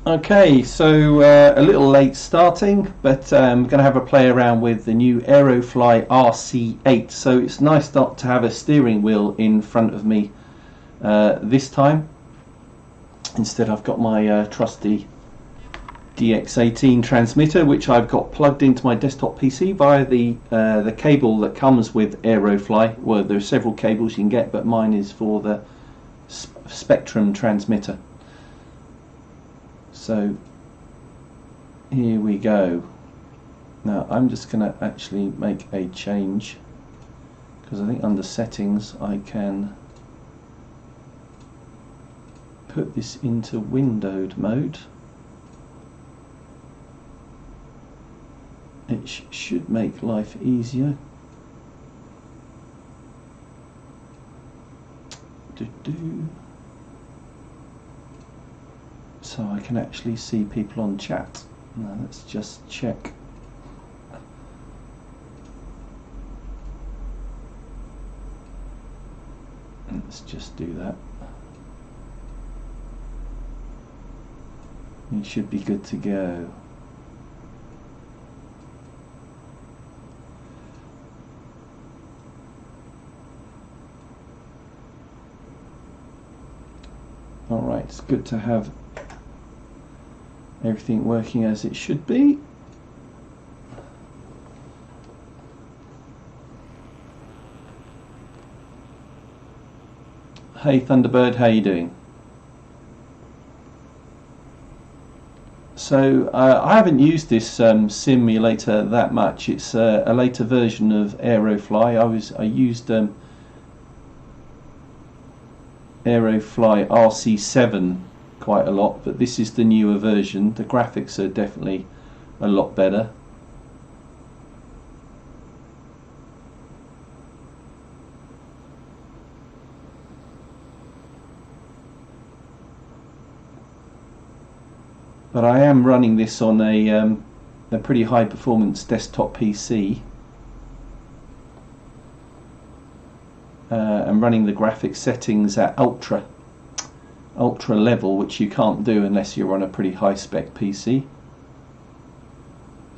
Okay, so a little late starting, but I'm going to have a play around with the new Aerofly RC8. So it's nice not to have a steering wheel in front of me this time. Instead I've got my trusty DX18 transmitter, which I've got plugged into my desktop PC via the cable that comes with Aerofly. Well, there are several cables you can get, but mine is for the Spectrum transmitter. So here we go. Now I'm just going to actually make a change, because I think under settings I can put this into windowed mode. It should make life easier. So I can actually see people on chat. Now let's just check. Let's just do that. It should be good to go. Alright, it's good to have everything working as it should be. Hey Thunderbird, how you doing? So I haven't used this simulator that much. It's a later version of Aerofly. I used Aerofly RC7 quite a lot, but this is the newer version. The graphics are definitely a lot better. But I am running this on a pretty high performance desktop PC. I'm running the graphics settings at ultra level, which you can't do unless you're on a pretty high spec PC.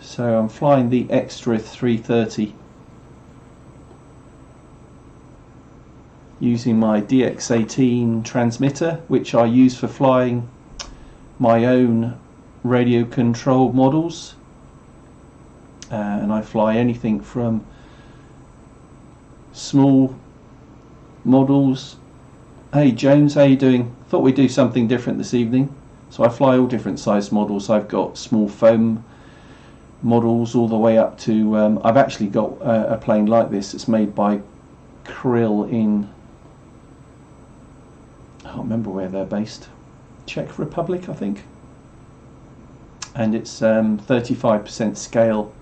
So I'm flying the Extra 330 using my DX18 transmitter, which I use for flying my own radio controlled models, and I fly anything from small models. Hey James, how you doing? Thought we'd do something different this evening. So I fly all different size models. I've got small foam models all the way up to I've actually got a plane like this. It's made by Krill in, I can't remember where they're based, Czech Republic I think, and it's 35% scale.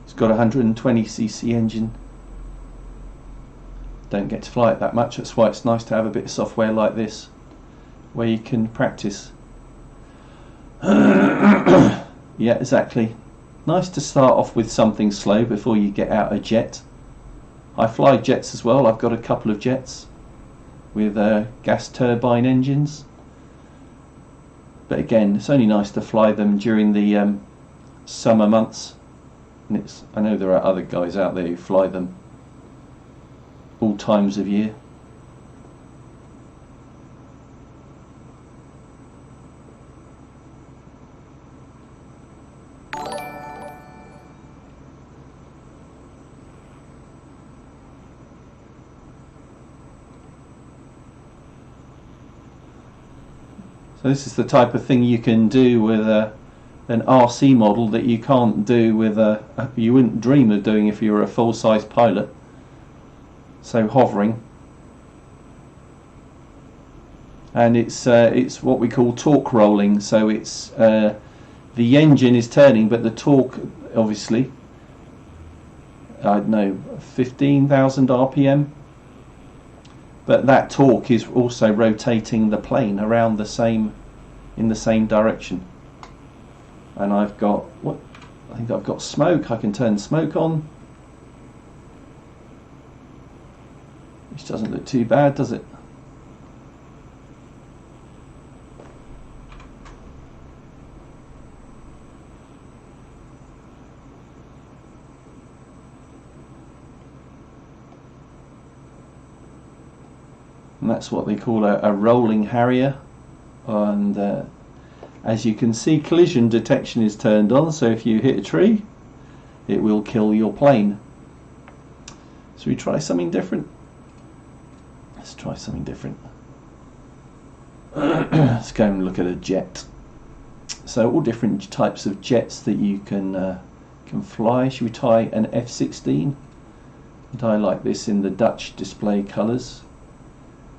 It's got a 120cc engine. Don't get to fly it that much, that's why it's nice to have a bit of software like this where you can practice. Yeah, exactly. Nice to start off with something slow before you get out a jet. I fly jets as well. I've got a couple of jets with gas turbine engines, but again it's only nice to fly them during the summer months, and I know there are other guys out there who fly them all times of year. So this is the type of thing you can do with an RC model that you can't do with you wouldn't dream of doing if you were a full-size pilot. So hovering, and it's what we call torque rolling. So it's the engine is turning, but the torque, obviously, I don't know, 15,000 RPM. But that torque is also rotating the plane around in the same direction. And I've got I think I've got smoke. I can turn smoke on. Which doesn't look too bad, does it? and that's what they call a rolling Harrier. And as you can see, collision detection is turned on, so if you hit a tree it will kill your plane. So we try something different. Let's try something different. Let's go and look at a jet. So all different types of jets that you can fly. Should we try an F-16? And I like this in the Dutch display colours.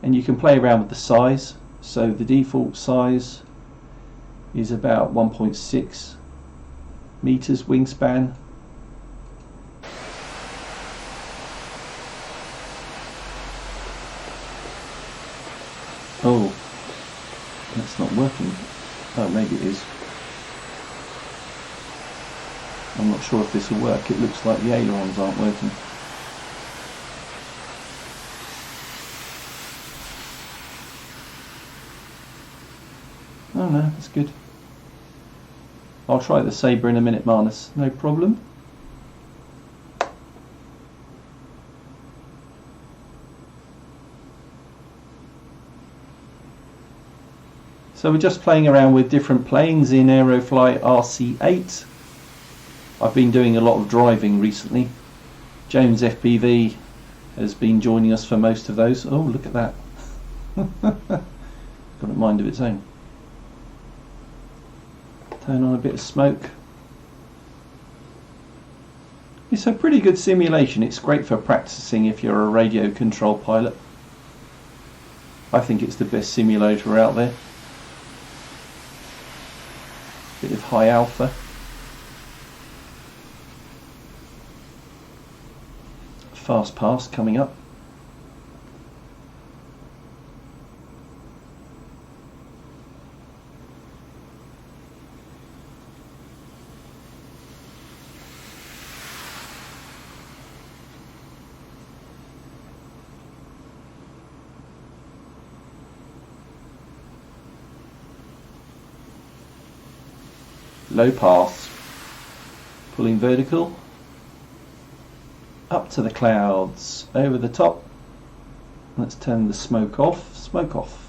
And you can play around with the size. So the default size is about 1.6 meters wingspan. Oh, that's not working. Oh, maybe it is. I'm not sure if this will work. It looks like the ailerons aren't working. Oh no, that's good. I'll try the Sabre in a minute, Marnus. No problem. So we're just playing around with different planes in Aerofly RC8. I've been doing a lot of driving recently. James FPV has been joining us for most of those. Oh, look at that. Got a mind of its own. Turn on a bit of smoke. It's a pretty good simulation. It's great for practicing if you're a radio control pilot. I think it's the best simulator out there. Bit of high alpha. Fast pass coming up. Low pass, pulling vertical, up to the clouds, over the top. Let's turn the smoke off, smoke off.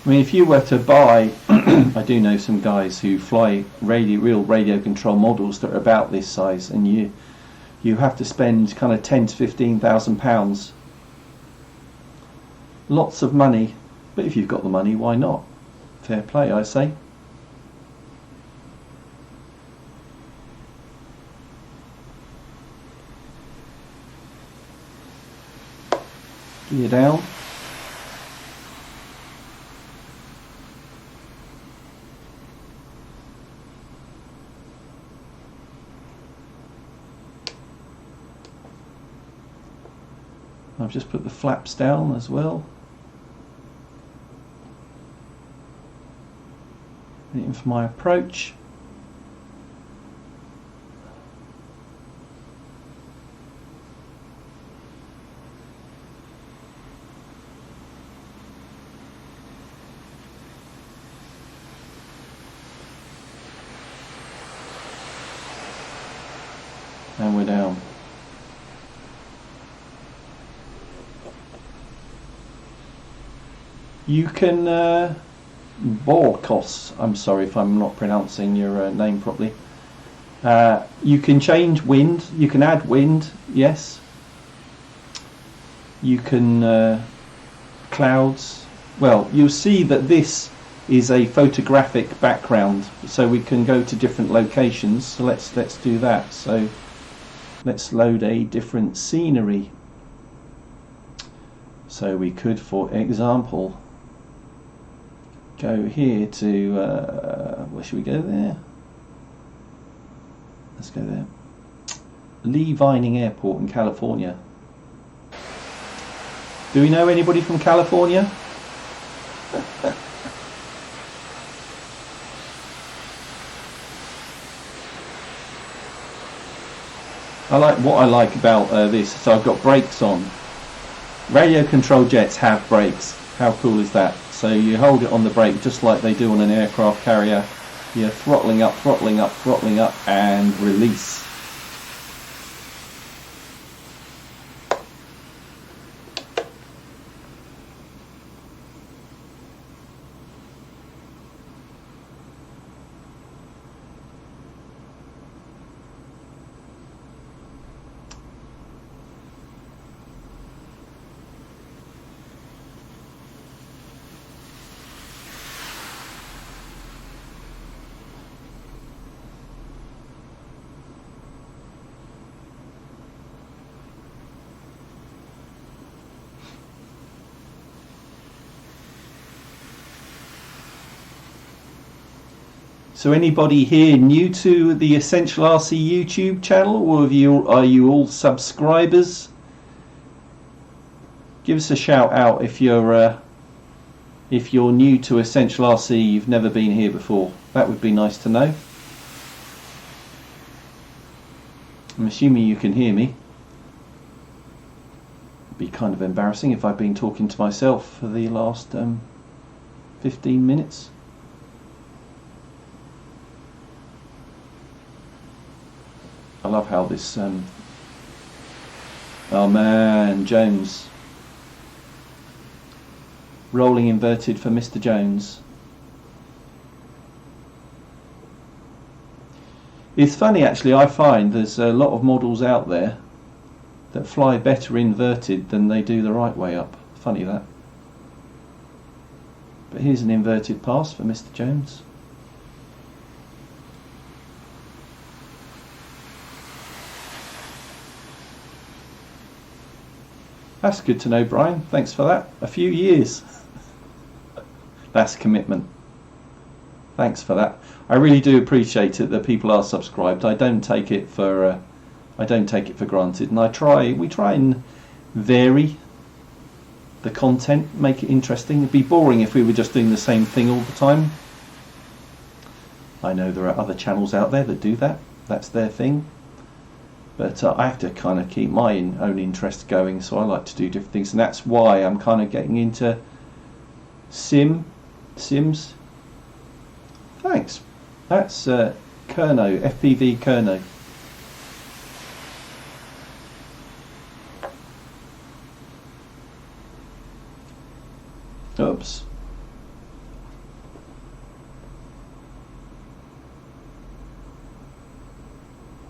I mean, if you were to buy, I do know some guys who fly real radio control models that are about this size, and you have to spend kind of £10,000 to £15,000. Lots of money, but if you've got the money, why not? Fair play, I say. Gear down. I've just put the flaps down as well. Waiting for my approach. And we're down. You can, Borkos, I'm sorry if I'm not pronouncing your name properly. You can change wind, you can add wind, yes. You can, clouds. Well, you'll see that this is a photographic background, so we can go to different locations. So let's do that. So let's load a different scenery. So we could, for example, go here to, where should we go there? Let's go there. Lee Vining Airport in California. Do we know anybody from California? what I like about this. So I've got brakes on. Radio controlled jets have brakes. How cool is that? So you hold it on the brake just like they do on an aircraft carrier. You're throttling up, throttling up, throttling up, and release. So anybody here new to the Essential RC YouTube channel, or are you all subscribers? Give us a shout out if you're new to Essential RC, you've never been here before. That would be nice to know. I'm assuming you can hear me. It'd be kind of embarrassing if I've been talking to myself for the last 15 minutes. I love how this oh man, Jones, rolling inverted for Mr. Jones. It's funny actually, I find there's a lot of models out there that fly better inverted than they do the right way up. Funny that. But here's an inverted pass for Mr. Jones. That's good to know, Brian. Thanks for that. A few years. That's commitment. Thanks for that. I really do appreciate it that people are subscribed. I don't take it for granted, and we try and vary the content, make it interesting. It'd be boring if we were just doing the same thing all the time. I know there are other channels out there that do that. That's their thing. But I have to kind of keep my own interest going, so I like to do different things, and that's why I'm kind of getting into Sims. Thanks. That's Kerno, FPV Kerno. Oops.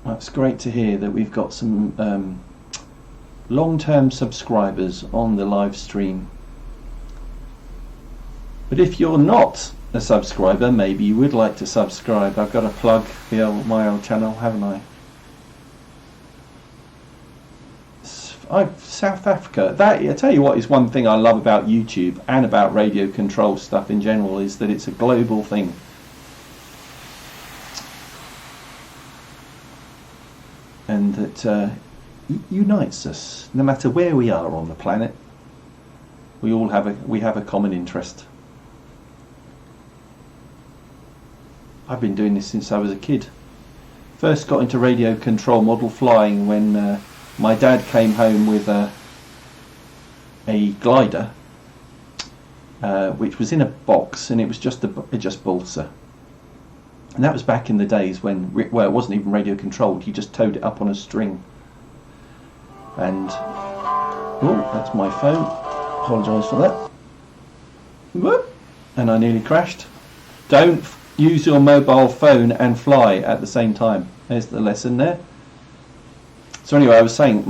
It's great to hear that we've got some long-term subscribers on the live stream. But if you're not a subscriber, maybe you would like to subscribe. I've got to plug my old channel, haven't I? South Africa. I tell you what is one thing I love about YouTube and about radio control stuff in general, is that it's a global thing. And that unites us, no matter where we are on the planet. We all have a common interest. I've been doing this since I was a kid. First got into radio control model flying when my dad came home with a glider, which was in a box, and it was just balsa. And that was back in the days when, well, it wasn't even radio controlled. You just towed it up on a string. And oh, that's my phone. Apologise for that. Whoop, and I nearly crashed. Don't use your mobile phone and fly at the same time. There's the lesson there. So anyway, I was saying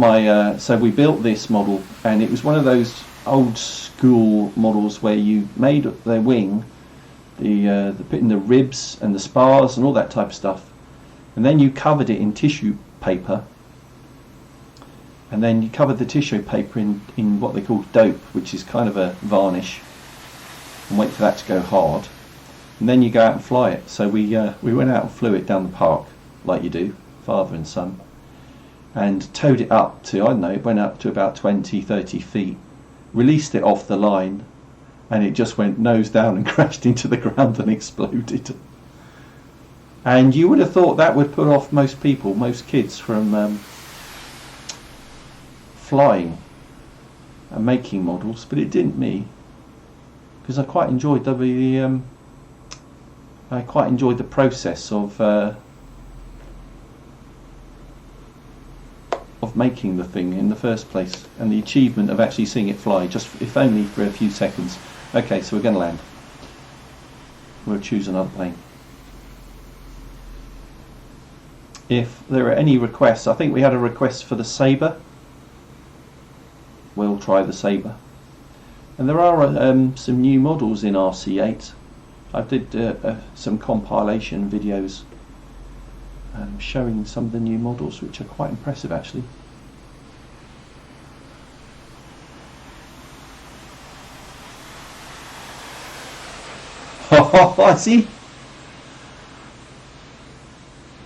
so we built this model, and it was one of those old school models where you made the wing, putting the ribs and the spars and all that type of stuff, and then you covered it in tissue paper, and then you covered the tissue paper in what they call dope, which is kind of a varnish, and wait for that to go hard, and then you go out and fly it. So we went out and flew it down the park like you do, father and son, and towed it up to, I don't know, it went up to about 20-30 feet, released it off the line, and it just went nose down and crashed into the ground and exploded. And you would have thought that would put off most people, most kids, from flying and making models, but it didn't me, because I quite enjoyed the process of making the thing in the first place, and the achievement of actually seeing it fly, just if only for a few seconds. Okay, so we're going to land. We'll choose another plane. If there are any requests, I think we had a request for the Sabre. We'll try the Sabre. And there are some new models in RC8. I did some compilation videos showing some of the new models, which are quite impressive actually. I see.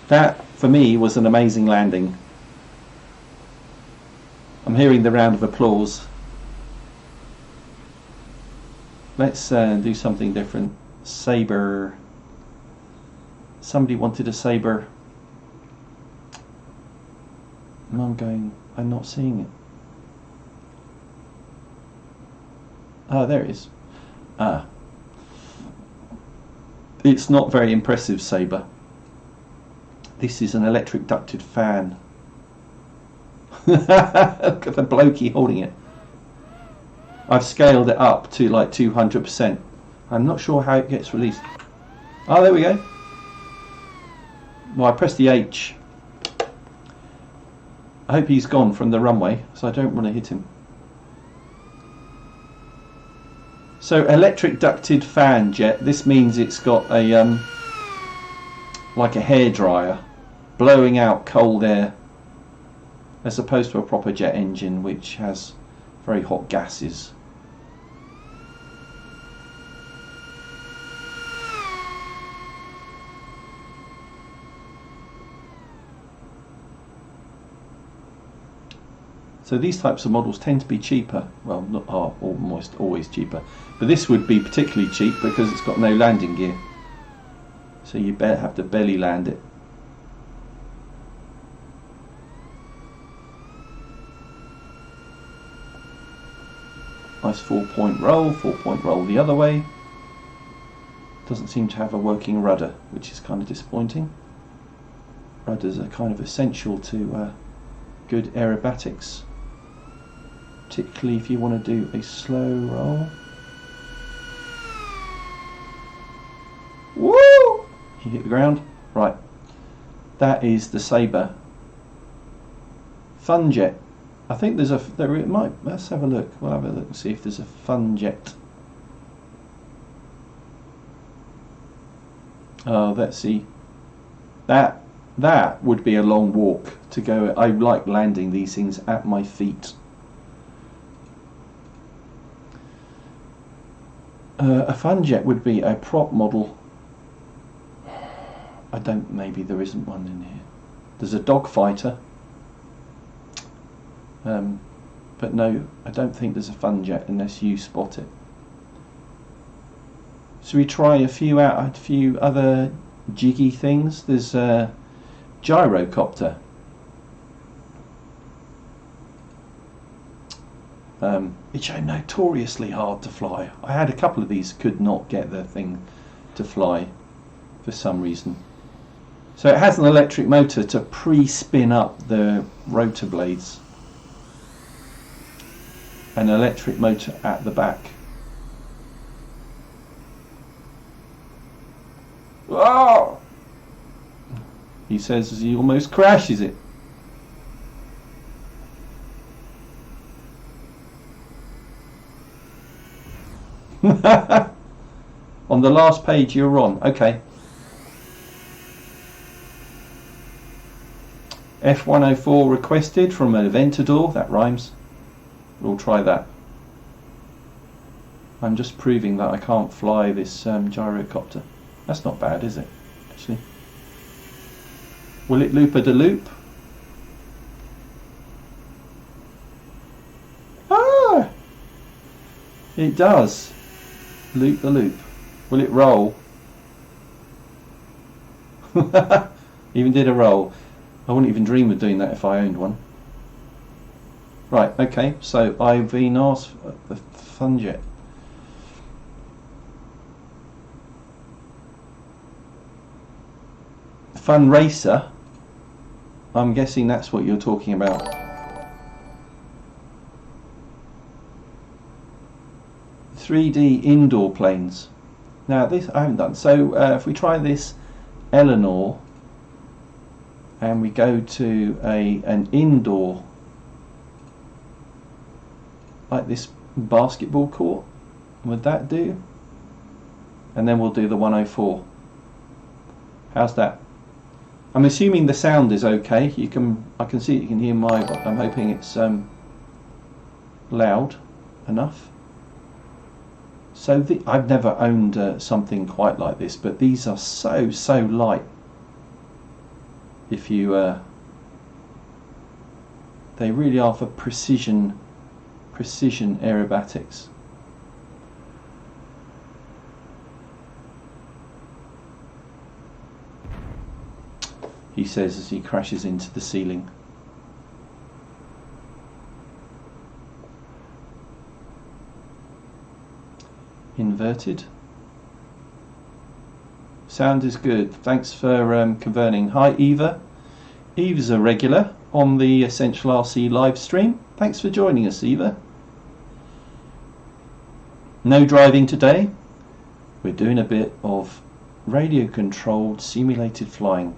That for me was an amazing landing. I'm hearing the round of applause. Let's do something different. Sabre. Somebody wanted a Sabre. And I'm not seeing it. Oh, there it is. Ah. It's not very impressive, Sabre. This is an electric ducted fan. Look at the blokey holding it. I've scaled it up to like 200%. I'm not sure how it gets released. Oh, there we go. Well, I pressed the H. I hope he's gone from the runway, so I don't want to hit him. So, electric ducted fan jet. This means it's got a like a hairdryer blowing out cold air, as opposed to a proper jet engine which has very hot gases. So these types of models tend to be cheaper. Well, not are almost always cheaper, but this would be particularly cheap because it's got no landing gear. So you better have to belly land it. Nice 4-point roll, 4-point roll the other way. Doesn't seem to have a working rudder, which is kind of disappointing. Rudders are kind of essential to good aerobatics, particularly if you want to do a slow roll. Woo! You hit the ground. Right. That is the Sabre. Funjet. I think there's let's have a look. We'll have a look and see if there's a Funjet. Oh, let's see. That would be a long walk to go. I like landing these things at my feet. A Funjet would be a prop model. Maybe there isn't one in here. There's a dogfighter. But no, I don't think there's a Funjet unless you spot it. So we try a few other jiggy things. There's a gyrocopter, which are notoriously hard to fly. I had a couple of these, could not get the thing to fly for some reason. So it has an electric motor to pre-spin up the rotor blades. An electric motor at the back. Whoa! He says as he almost crashes it. On the last page you're on. Okay. F104 requested from an Aventador. That rhymes. We'll try that. I'm just proving that I can't fly this gyrocopter. That's not bad, is it? Actually. Will it loop-a-de-loop? Ah! It does. Loop-the-loop. Will it roll? Even did a roll. I wouldn't even dream of doing that if I owned one. Right, okay, so I've been asked for the Funjet. Fun Racer, I'm guessing that's what you're talking about. .3D indoor planes. Now this I haven't done. So if we try this Eleanor and we go to an indoor, like this basketball court, would that do? And then we'll do the 104. How's that? I'm assuming the sound is okay. I can see you can hear my. I'm hoping it's loud enough. So I've never owned something quite like this, but these are so light. If you, they really are for precision aerobatics. He says as he crashes into the ceiling. Inverted. Sound is good. Thanks for converting. Hi Eva. Eva's a regular on the Essential RC live stream. Thanks for joining us, Eva. No driving today. We're doing a bit of radio controlled simulated flying.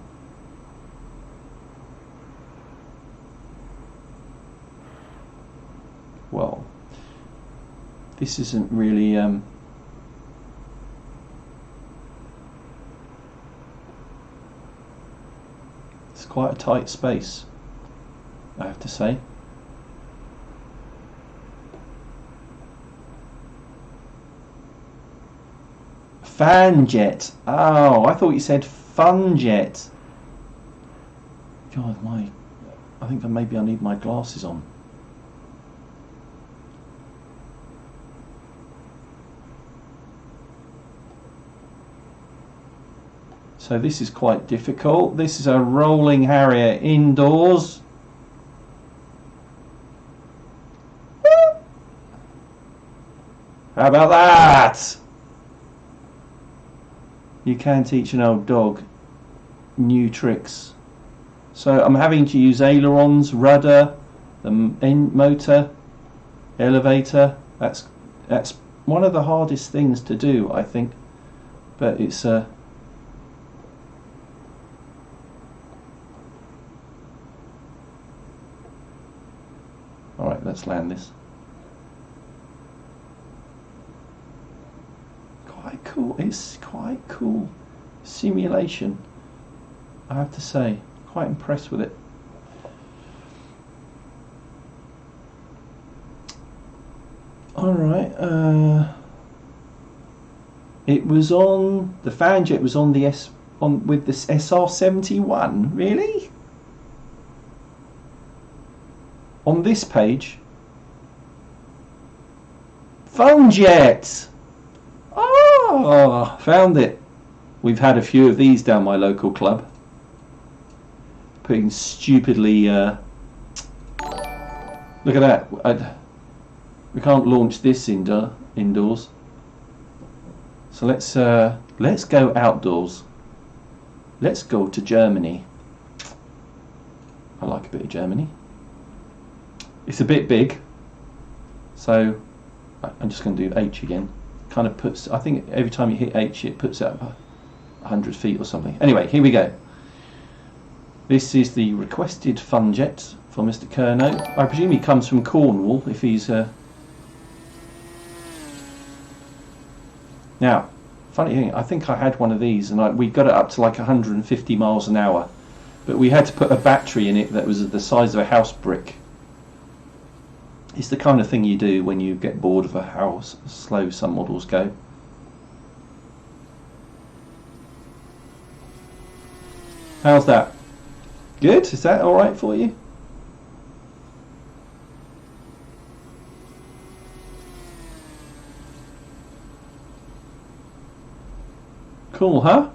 Well, this isn't really it's quite a tight space, I have to say. Fanjet. Oh, I thought you said Funjet. God, I think maybe I need my glasses on. So this is quite difficult. This is a rolling Harrier indoors. How about that? You can teach an old dog new tricks. So I'm having to use ailerons, rudder, the end motor, elevator. That's one of the hardest things to do, I think. But it's Alright, let's land this. Quite cool. It's quite cool simulation, I have to say. Quite impressed with it. Alright, it was on the Fanjet was on the with this SR71, really? On this page, Funjet. Oh, found it. We've had a few of these down my local club. Putting stupidly. Look at that. We can't launch this indoors. So let's go outdoors. Let's go to Germany. I like a bit of Germany. It's a bit big, so I'm just going to do H again. Kind of puts, I think every time you hit H it puts out 100 feet or something. Anyway, here we go. This is the requested Funjet for Mr. Kerno. I presume he comes from Cornwall if he's... Now, funny thing, I think I had one of these and we got it up to like 150 miles an hour, but we had to put a battery in it that was the size of a house brick. It's the kind of thing you do when you get bored of how slow some models go. How's that? Good? Is that alright for you? Cool, huh?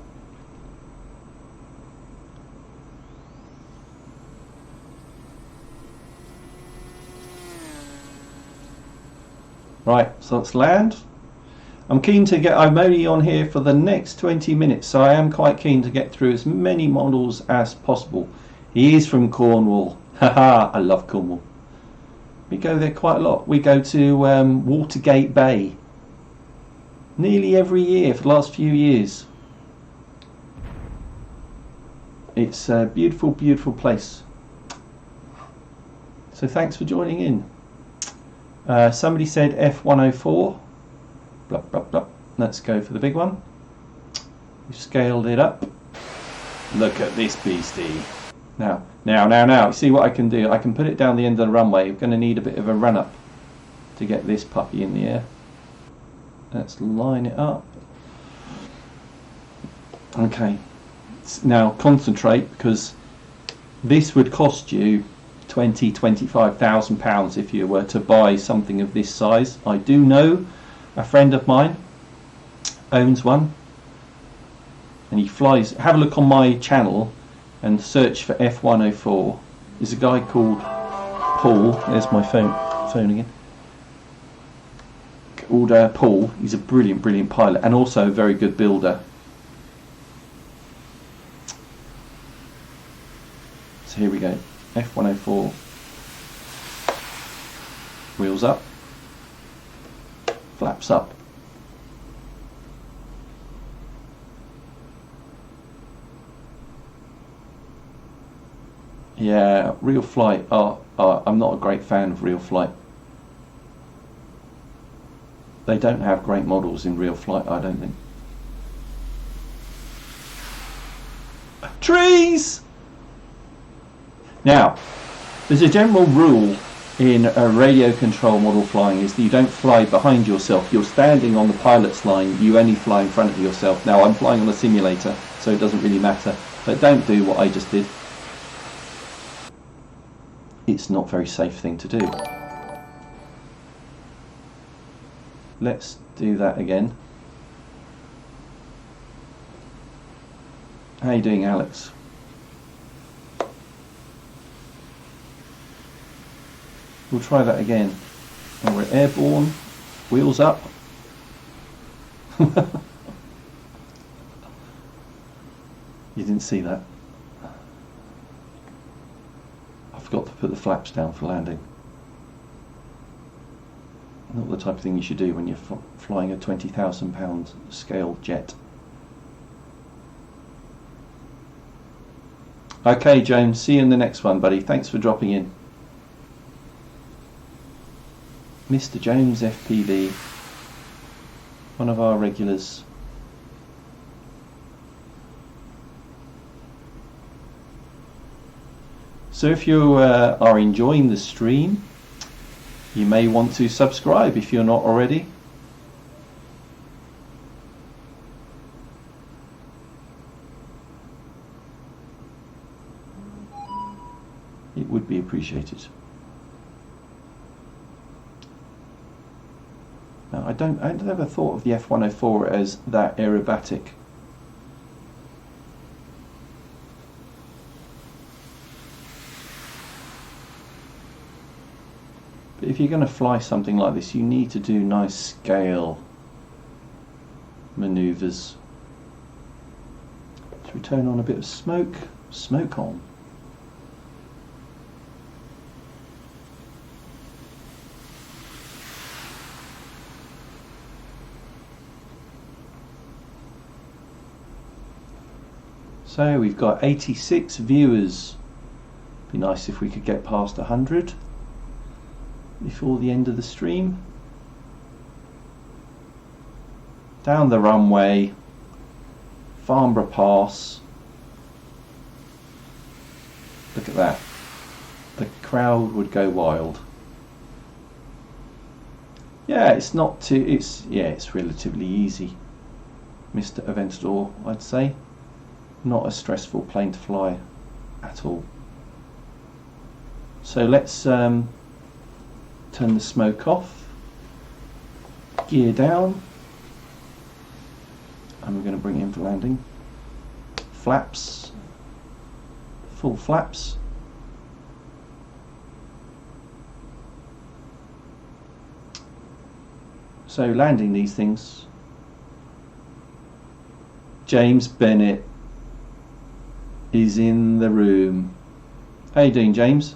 Right, so let's land. I'm keen to get, I'm only on here for the next 20 minutes, so I am quite keen to get through as many models as possible. He is from Cornwall. Haha, I love Cornwall. We go there quite a lot. We go to Watergate Bay nearly every year for the last few years. It's a beautiful, beautiful place. So thanks for joining in. Somebody said F104. Blah, blah, blah. Let's go for the big one. We've scaled it up. Look at this beastie. Now. You see what I can do? I can put it down the end of the runway. We're going to need a bit of a run up to get this puppy in the air. Let's line it up. Okay. Now concentrate, because this would cost you £25,000 if you were to buy something of this size. I do know a friend of mine owns one, and he flies. Have a look on my channel and search for F104. There's a guy called Paul. There's my phone again. Called Paul. He's a brilliant pilot and also a very good builder. So here we go. F104. Wheels up. Flaps up. Yeah, Real Flight. I'm not a great fan of Real Flight. They don't have great models in Real Flight, I don't think. Trees! Now, there's a general rule in a radio control model flying, is that you don't fly behind yourself. You're standing on the pilot's line, you only fly in front of yourself. Now, I'm flying on a simulator, so it doesn't really matter, but don't do what I just did. It's not a very safe thing to do. Let's do that again. How you doing, Alex? We'll try that again. And we're airborne, wheels up. You didn't see that. I forgot to put the flaps down for landing. Not the type of thing you should do when you're flying a £20,000 scale jet. Okay, James, see you in the next one, buddy. Thanks for dropping in. Mr. Jones FPV, one of our regulars. So if you are enjoying the stream, you may want to subscribe if you're not already. It would be appreciated. Now, I never thought of the F104 as that aerobatic. But if you're going to fly something like this, you need to do nice scale maneuvers. Should we turn on a bit of smoke? Smoke on. So we've got 86 viewers. Be nice if we could get past 100 before the end of the stream. Down the runway, Farnborough Pass. Look at that. The crowd would go wild. Yeah, it's not too, it's relatively easy, Mr. Aventador, I'd say. Not a stressful plane to fly at all. So let's turn the smoke off, gear down, and we're going to bring it in for landing. Flaps, full flaps. So landing these things. James Bennett is in the room. How you doing, James?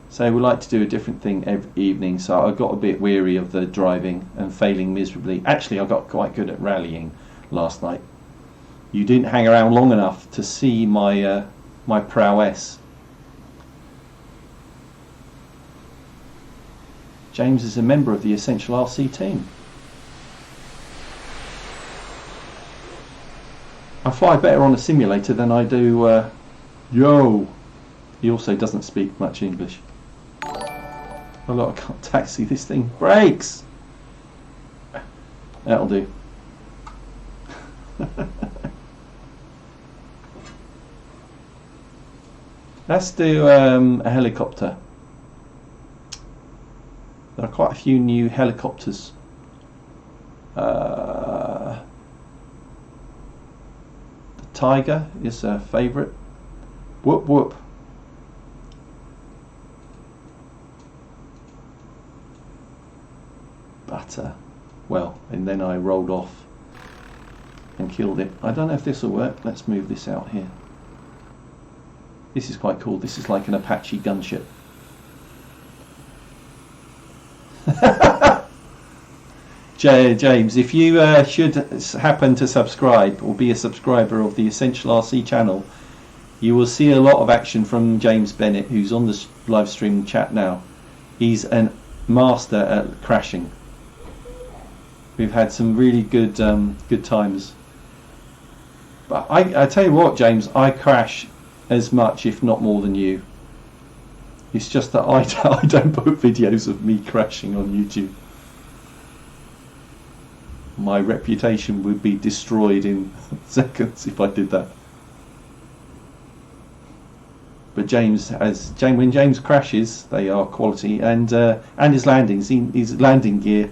So we like to do a different thing every evening, so I got a bit weary of the driving and failing miserably. Actually, I got quite good at rallying last night. You didn't hang around long enough to see my my prowess. James is a member of the Essential RC team. I fly better on a simulator than I do. Yo! He also doesn't speak much English. Oh look, I can't taxi this thing. Brakes! That'll do. Let's do a helicopter. There are quite a few new helicopters. The Tiger is a favourite. Whoop whoop. Butter. Well, and then I rolled off and killed it. I don't know if this will work. Let's move this out here. This is quite cool. This is like an Apache gunship. James, if you should happen to subscribe or be a subscriber of the Essential RC channel, you will see a lot of action from James Bennett, who's on the live stream chat now. He's a master at crashing. We've had some really good good times. But I tell you what, James, I crash as much, if not more, than you. It's just that I don't put videos of me crashing on YouTube. My reputation would be destroyed in seconds if I did that. But when James crashes, they are quality, and his landings, his landing gear,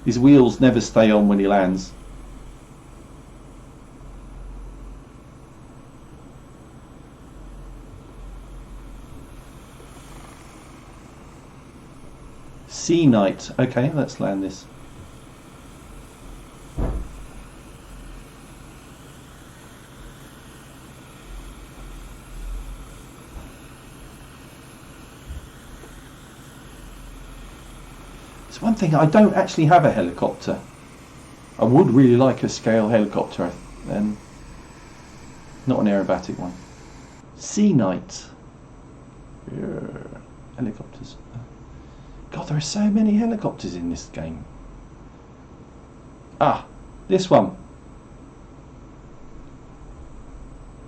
his wheels never stay on when he lands. Sea Knight. Okay, let's land this. It's one thing, I don't actually have a helicopter. I would really like a scale helicopter, not an aerobatic one. Sea Knight. Yeah. Helicopters. God, there are so many helicopters in this game. Ah, this one.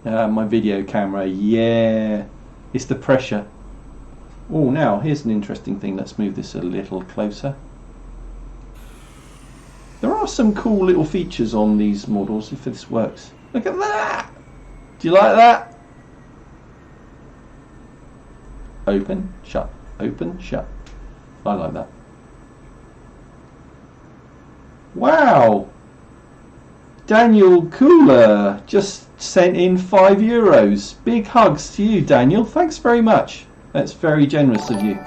My video camera, yeah. It's the pressure. Oh, now, here's an interesting thing. Let's move this a little closer. There are some cool little features on these models, if this works. Look at that! Do you like that? Open, shut, open, shut. I like that. Wow! Daniel Cooler just sent in €5. Big hugs to you, Daniel. Thanks very much. That's very generous of you.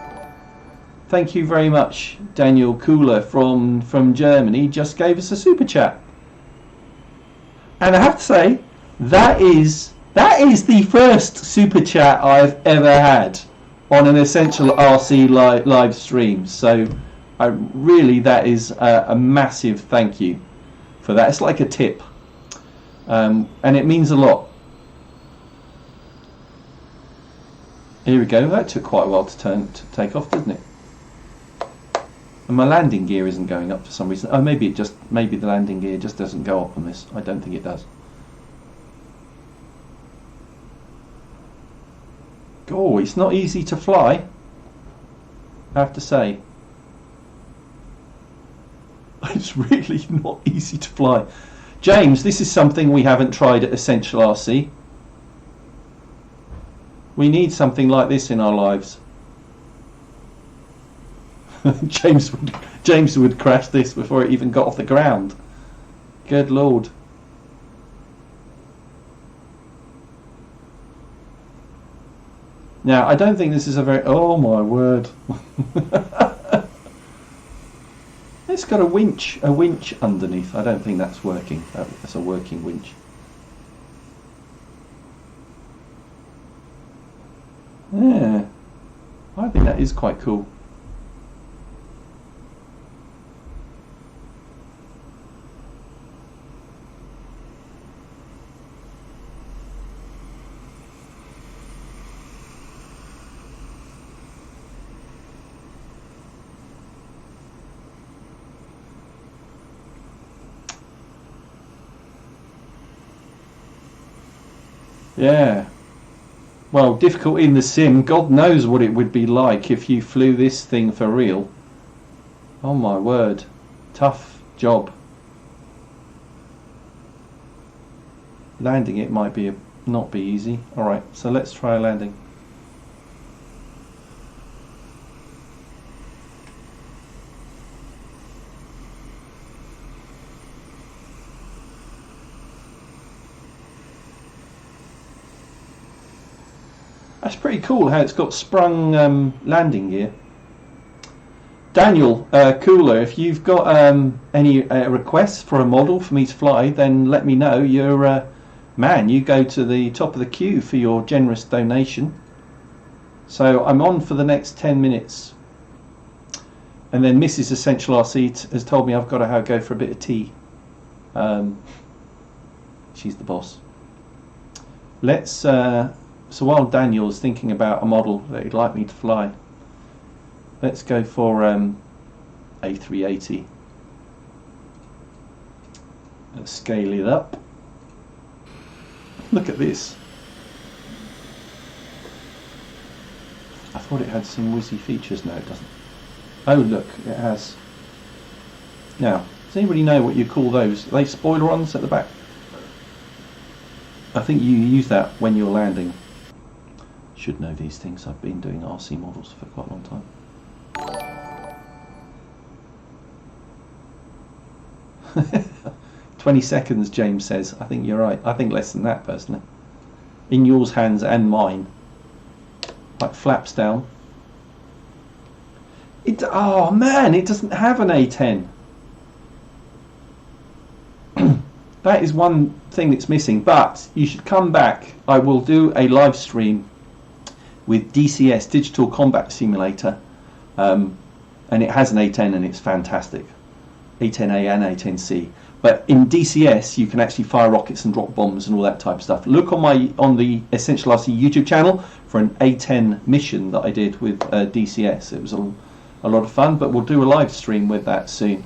Thank you very much, Daniel Cooler from Germany. Just gave us a super chat. And I have to say, that is the first super chat I've ever had on an Essential RC live stream. So that is a massive thank you for that. It's like a tip, and it means a lot. Here we go. That took quite a while to take off, didn't it? And my landing gear isn't going up for some reason. Oh, maybe the landing gear just doesn't go up on this. I don't think it does. Oh, it's not easy to fly, I have to say. It's really not easy to fly. James, this is something we haven't tried at Essential RC. We need something like this in our lives. James would crash this before it even got off the ground. Good Lord. Now, I don't think this is a very... Oh my word. It's got a winch underneath. I don't think that's working. That's a working winch. Yeah, I think that is quite cool. Yeah. Well, difficult in the sim. God knows what it would be like if you flew this thing for real. Oh my word. Tough job. Landing it might be not be easy. Alright, so let's try a landing. That's pretty cool how it's got sprung landing gear. Daniel, Cooler, if you've got any requests for a model for me to fly, then let me know. You're man, you go to the top of the queue for your generous donation. So I'm on for the next 10 minutes. And then Mrs. Essential RC has told me I've got to go for a bit of tea. She's the boss. Let's... So while Daniel's thinking about a model that he'd like me to fly, let's go for A380. Let's scale it up. Look at this. I thought it had some whizzy features. No, it doesn't. Oh look, it has. Now, does anybody know what you call those? Are they spoiler-ons at the back? I think you use that when you're landing. Should know these things. I've been doing RC models for quite a long time. 20 seconds, James says. I think you're right. I think less than that, personally. In yours hands and mine. Like flaps down. Oh man, it doesn't have an A10. That is one thing that's missing, but you should come back. I will do a live stream with DCS, Digital Combat Simulator, and it has an A10 and it's fantastic. A10A and A10C. But in DCS you can actually fire rockets and drop bombs and all that type of stuff. Look on the Essential RC YouTube channel for an A10 mission that I did with DCS. It was a lot of fun, but we'll do a live stream with that soon.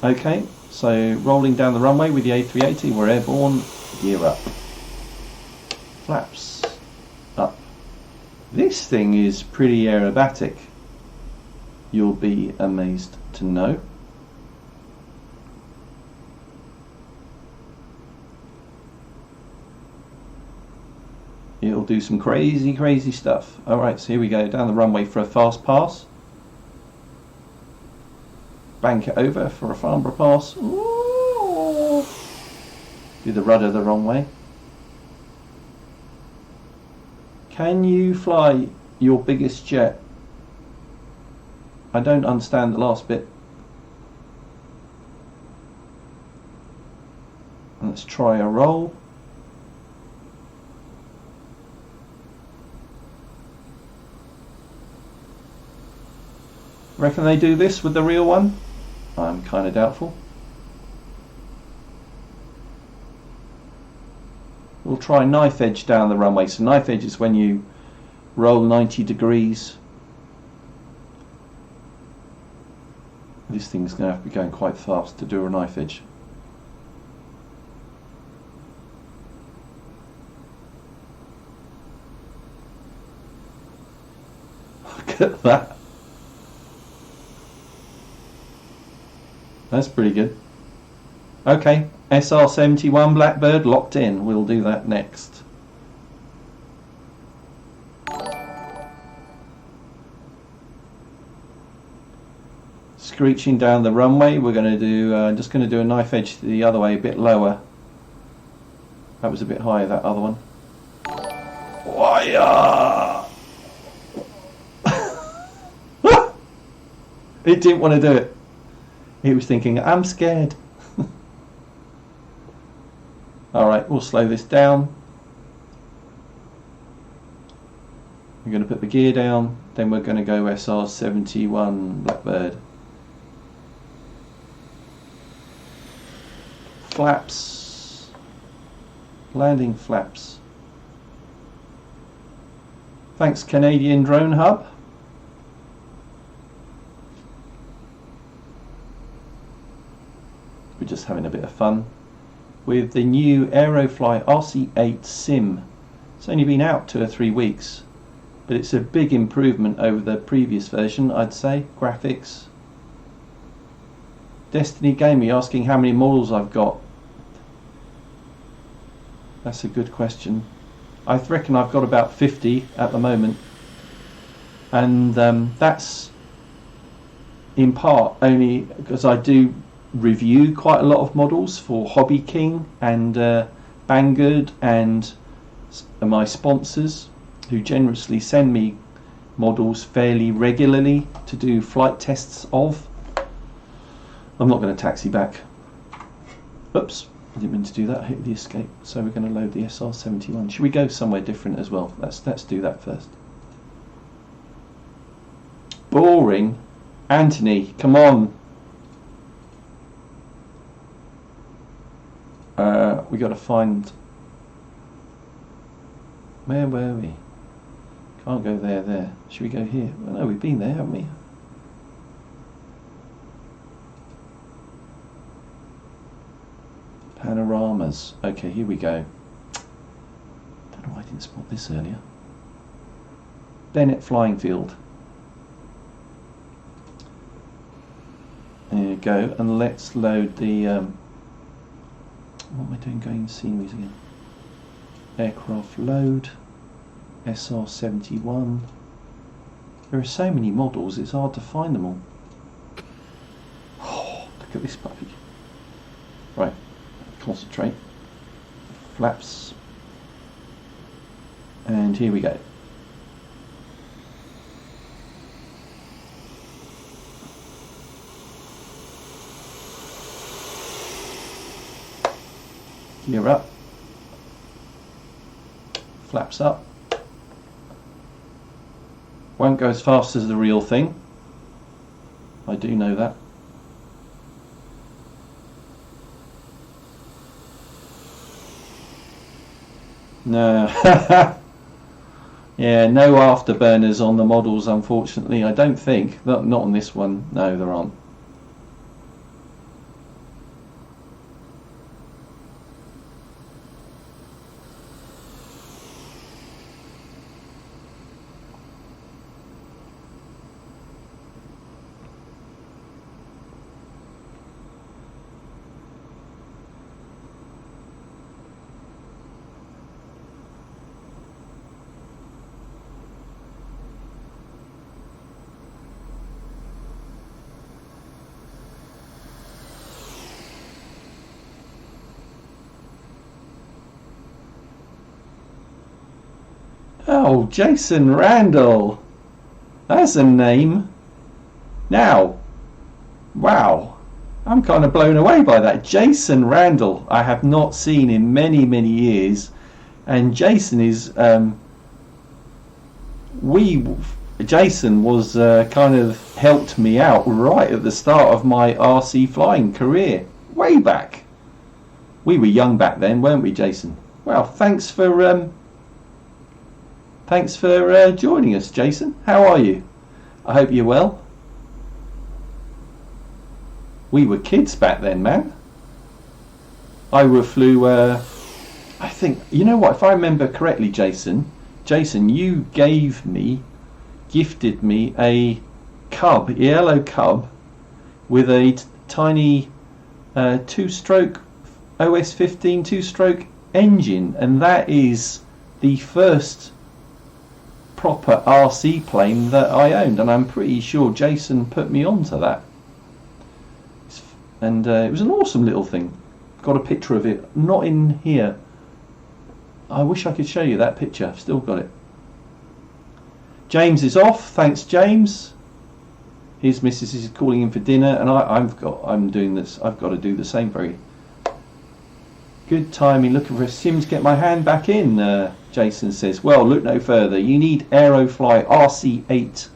Okay, so rolling down the runway with the A380, we're airborne, gear up. Flaps up. This thing is pretty aerobatic, you'll be amazed to know. It'll do some crazy stuff. Alright, so here we go, down the runway for a fast pass. Bank it over for a Farnborough pass. Ooh. Do the rudder the wrong way. Can you fly your biggest jet? I don't understand the last bit. Let's try a roll. Reckon they do this with the real one? I'm kind of doubtful. We'll try knife edge down the runway. So knife edge is when you roll 90 degrees. This thing's going to have to be going quite fast to do a knife edge. Look at that. That's pretty good. Okay, SR-71 Blackbird locked in. We'll do that next. Screeching down the runway, we're going to do, just going to do a knife edge the other way, a bit lower. That was a bit higher, that other one. Wire! It didn't want to do it. It was thinking, I'm scared. Alright, we'll slow this down. We're going to put the gear down, then we're going to go SR71 Blackbird. Flaps. Landing flaps. Thanks, Canadian Drone Hub. We're just having a bit of fun with the new Aerofly RC8 Sim. It's only been out 2 or 3 weeks, but it's a big improvement over the previous version, I'd say. Graphics. Destiny Gaming asking how many models I've got. That's a good question. I reckon I've got about 50 at the moment, and that's in part only because I do review quite a lot of models for Hobby King and Banggood and my sponsors, who generously send me models fairly regularly to do flight tests of. I'm not going to taxi back. Oops, I didn't mean to do that. I hit the escape. So we're going to load the SR71. Should we go somewhere different as well? Let's do that first. Boring. Anthony, come on. We got to find. Where were we? Can't go there. Should we go here? Well, no, we've been there, haven't we? Panoramas. Okay, here we go. Don't know why I didn't spot this earlier. Bennett Flying Field. There you go, and let's load the. What am I doing? Going sceneries again. Aircraft load. SR71. There are so many models, it's hard to find them all. Oh, look at this puppy. Right, concentrate. Flaps. And here we go. Gear up. Flaps up. Won't go as fast as the real thing. I do know that. No. Yeah, no afterburners on the models, unfortunately. I don't think. Not on this one. No, there aren't. Oh, Jason Randall. That's a name. Now, wow. I'm kind of blown away by that. Jason Randall, I have not seen in many, many years. And Jason is, Jason was kind of helped me out right at the start of my RC flying career. Way back. We were young back then, weren't we, Jason? Well, thanks for joining us, Jason. How are you? I hope you're well. We were kids back then, man. I flew, I think, you know what, if I remember correctly, Jason, you gifted me a Cub, yellow Cub, with a tiny 2-stroke OS 15 2-stroke engine, and that is the first proper RC plane that I owned, and I'm pretty sure Jason put me onto that. And it was an awesome little thing. Got a picture of it, not in here. I wish I could show you that picture. I've still got it. James is off. Thanks, James. His missus is calling him for dinner, and I'm doing this. I've got to do the same. Very good timing. Looking for a Sims. Get my hand back in. Jason says. Well, look no further. You need Aerofly RC8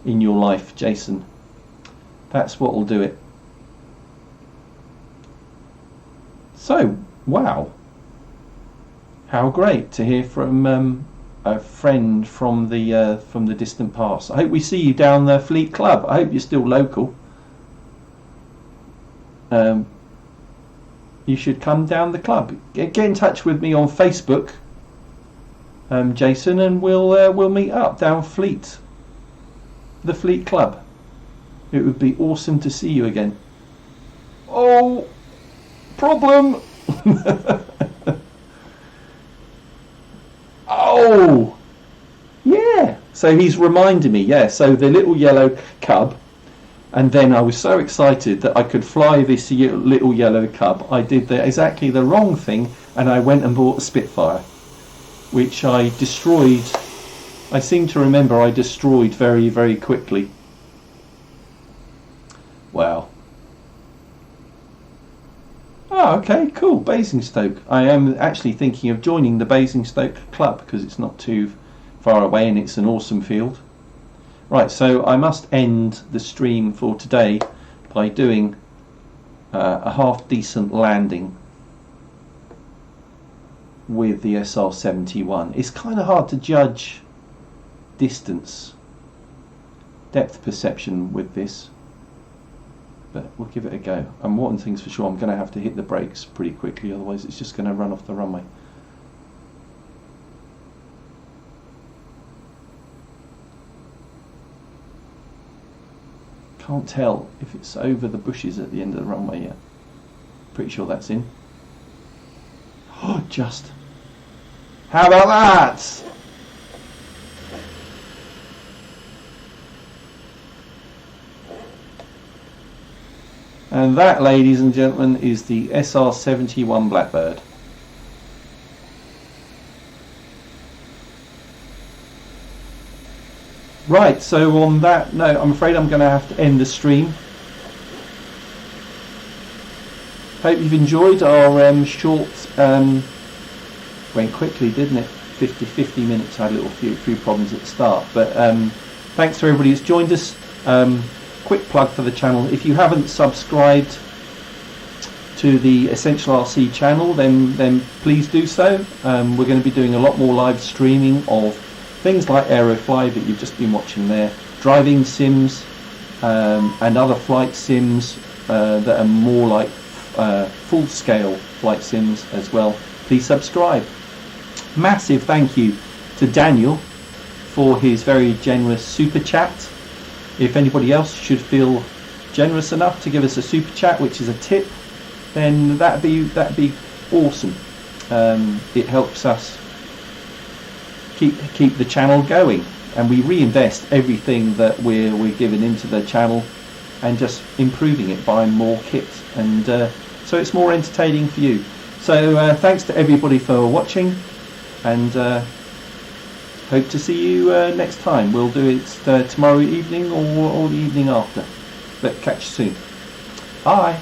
in your life, Jason. That's what will do it. So, wow. How great to hear from a friend from the distant past. I hope we see you down the Fleet Club. I hope you're still local. You should come down the club. Get in touch with me on Facebook, Jason, and we'll meet up down Fleet, the Fleet Club. It would be awesome to see you again. Oh, problem. Oh, yeah. So he's reminding me, yeah. So the little yellow cub, and then I was so excited that I could fly this little yellow cub. I did exactly the wrong thing, and I went and bought a Spitfire, which I destroyed. I seem to remember I destroyed very, very quickly. Wow. Oh, okay, cool. Basingstoke. I am actually thinking of joining the Basingstoke club because it's not too far away and it's an awesome field. Right, so I must end the stream for today by doing a half decent landing with the SR71. It's kind of hard to judge distance, depth perception with this. But we'll give it a go. And one thing's for sure, I'm going to have to hit the brakes pretty quickly, otherwise it's just going to run off the runway. Can't tell if it's over the bushes at the end of the runway yet. Pretty sure that's in. Oh, just. How about that? And that, ladies and gentlemen, is the SR71 Blackbird. Right, so on that note, I'm afraid I'm going to have to end the stream. Hope you've enjoyed our short, went quickly, didn't it? 50 minutes. I had a little few problems at the start, but thanks to everybody who's joined us. Quick plug for the channel. If you haven't subscribed to the Essential RC channel, then please do so. We're going to be doing a lot more live streaming of things like Aerofly that you've just been watching there, driving sims, and other flight sims that are more like full-scale flight sims as well. Please subscribe. Massive thank you to Daniel for his very generous super chat. If anybody else should feel generous enough to give us a super chat, which is a tip, then that'd be awesome. It helps us keep the channel going, and we reinvest everything that we're giving into the channel and just improving it, buying more kit, and so it's more entertaining for you. So thanks to everybody for watching, and hope to see you next time. We'll do it tomorrow evening or the evening after. But catch you soon. Bye.